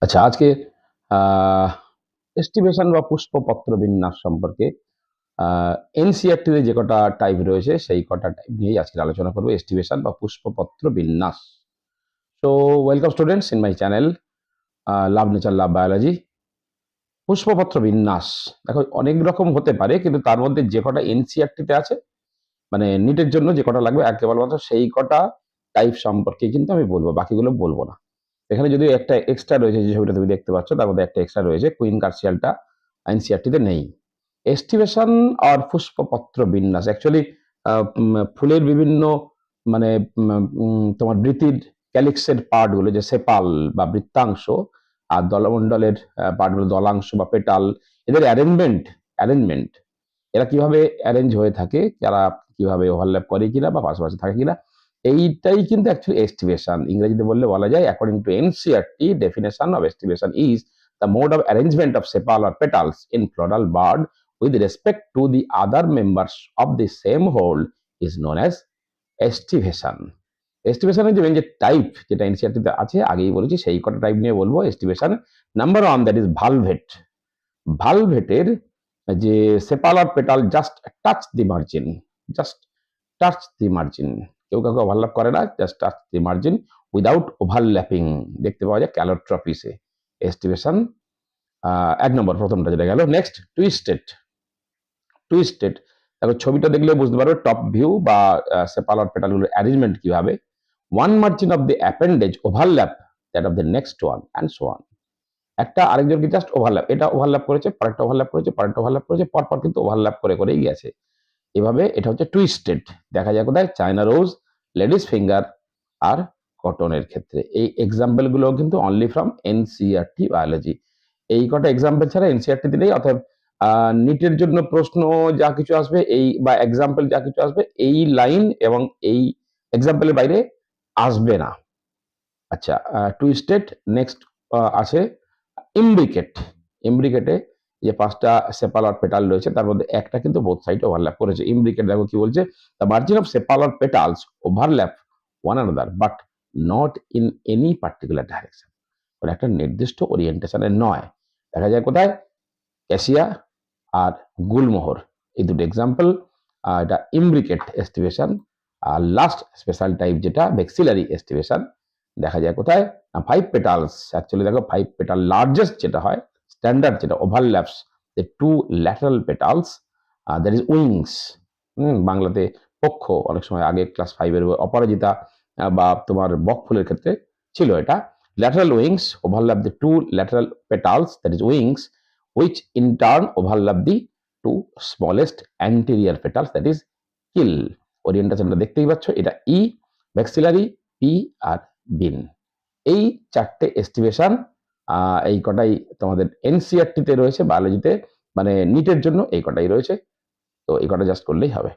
আচ্ছা, আজকে আহ এস্টিমেশন বা পুষ্পপত্র বিন্যাস সম্পর্কে এনসিইআরটি-তে যে কটা টাইপ রয়েছে সেই কটা টাইপ নিয়েই আজকে আলোচনা করব। এস্টিমেশন বা পুষ্পপত্র বিন্যাস। So welcome students in my channel love nature love biology. পুষ্পপত্র বিন্যাস দেখো অনেক রকম হতে পারে, কিন্তু তার মধ্যে যে কটা এনসিইআরটি-তে আছে, মানে নিটের জন্য যে কটা লাগবে কেবলমাত্র সেই কটা টাইপ সম্পর্কে কিন্তু আমি বলবো, বাকিগুলো বলবো না। এখানে যদি একটা এক্সট্রা রয়েছে, যে ছবিটা তুমি দেখতে পাচ্ছ তার মধ্যে একটা এক্সট্রা রয়েছে, কুইন কার্সিয়ালটা এনসিইআরটি-তে নেই। এস্টিমেশন আর পুষ্পপত্র বিন্যাস অ্যাকচুয়ালি ফুলের বিভিন্ন মানে তোমার বৃতির ক্যালিক্সের পার্টগুলো, যে সেপাল বা বৃত্তাংশ, আর দলমণ্ডলের পার্টগুলো দলাংশ বা পেটাল, এদের অ্যারেঞ্জমেন্ট এরা কিভাবে অ্যারেঞ্জ হয়ে থাকে, যারা কিভাবে ওভারল্যাপ করে কিনা বা পাশাপাশি থাকে কিনা, এইটাই কিন্তু অ্যাকচুয়ালি এস্টিমেশন। ইংরেজিতে বললে বলা যায়, according to NCERT definition of estimation is the mode of arrangement of sepal or petals in floral bud with respect to the other members of the same whole is known as estivation. এস্টিমেশনের যে main যে type, যেটা এনসিইআরটিতে আছে আগেই বলেছি, সেই কটা type নিয়ে বলবো। Estimation number 1, that is valvate. ভালভেটের যে সেপাল আর petal just touch the margin, just touch the margin, কেউ কাউকে ওভারল্যাপ করে না, just touch the margin without overlapping, দেখতে পাওয়া যায় ক্যালোট্রপিসে। এস্টিমেশন 1 নম্বর, প্রথমটা যেটা গেল। Next twisted. টুইস্টেড দেখো ছবিটা দেখলে বুঝতে পারবে টপ ভিউ বা সেপাল আর পেটালগুলোর অ্যারেঞ্জমেন্ট কিভাবে। One margin of the appendage overlap that of the next one and so on. একটা আরেকজনকে জাস্ট ওভারল্যাপ, এটা ওভারল্যাপ করেছে, পরেরটা ওভারল্যাপ করেছে, পরেরটা ওভারল্যাপ করেছে, পরপর কিন্তু ওভারল্যাপ করে করেই গেছে। এভাবে এটা হচ্ছে টুইস্টেড। দেখা যায় কোথায়? চায়না রোজ, লেডিস ফিঙ্গার আর কটনের ক্ষেত্রে। এই এক্সাম্পল গুলো কিন্তু অনলি ফ্রম এনসিইআরটি বায়োলজি। এই কটা এক্সাম্পল ছাড়া এনসিইআরটি দিলেই, অতএব নিটের জন্য প্রশ্ন যা কিছু আসবে এই বা এক্সাম্পল যা কিছু আসবে, এই লাইন এবং এই এক্সাম্পলের বাইরে আসবে না। আচ্ছা, টুইস্টেড। নেক্সট আছে ইমব্রিকেট। ইমব্রিকেটে যে 5টা সেপাল আর পেটাল রয়েছে, তার মধ্যে একটা কিন্তু বোথ সাইড ওভারল্যাপ করেছে। ইমব্রিকেট দেখো কি বলছে, দ্য মার্জিন অফ সেপাল আর petals overlap one another but not in any particular direction, মানে একটা নির্দিষ্ট ওরিয়েন্টেশনে নয়। দেখা যায় কোথায়? ক্যাসিয়া আর গুলমোহর, এই দুটো এক্সাম্পল। এটা ইমব্রিকেট এস্টিমেশন। আর লাস্ট স্পেশাল টাইপ যেটা ভেক্সিলারি এস্টিমেশন, দেখা যায় কোথায়? 5 পেটালস। অ্যাকচুয়ালি দেখো 5 পেটাল লার্জেস্ট যেটা হয়, স্ট্যান্ডার্ড যেটা overlaps the 2 lateral petals, that is wings. বাংলাতে পক্ষ, অনেক সময় আগে ক্লাস 5 এর অপরাজিতা বা তোমার বকফুলের ক্ষেত্রে ছিল এটা। Lateral wings overlap the 2 lateral petals, that is wings, which in turn overlap the 2 smallest anterior petals, that is কিল। ওরিয়েন্টেশনটা দেখতেই পাচ্ছ, এটা ই, ভ্যাক্সিলারি, পি আর বিন। এই 4টে এস্টিমেশন, এই কটাই তোমাদের এনসিইআরটি তে রয়েছে বায়োলজিতে, মানে নিটের জন্য এই কটাই রয়েছে। তো এই কটা জাস্ট করলেই হবে।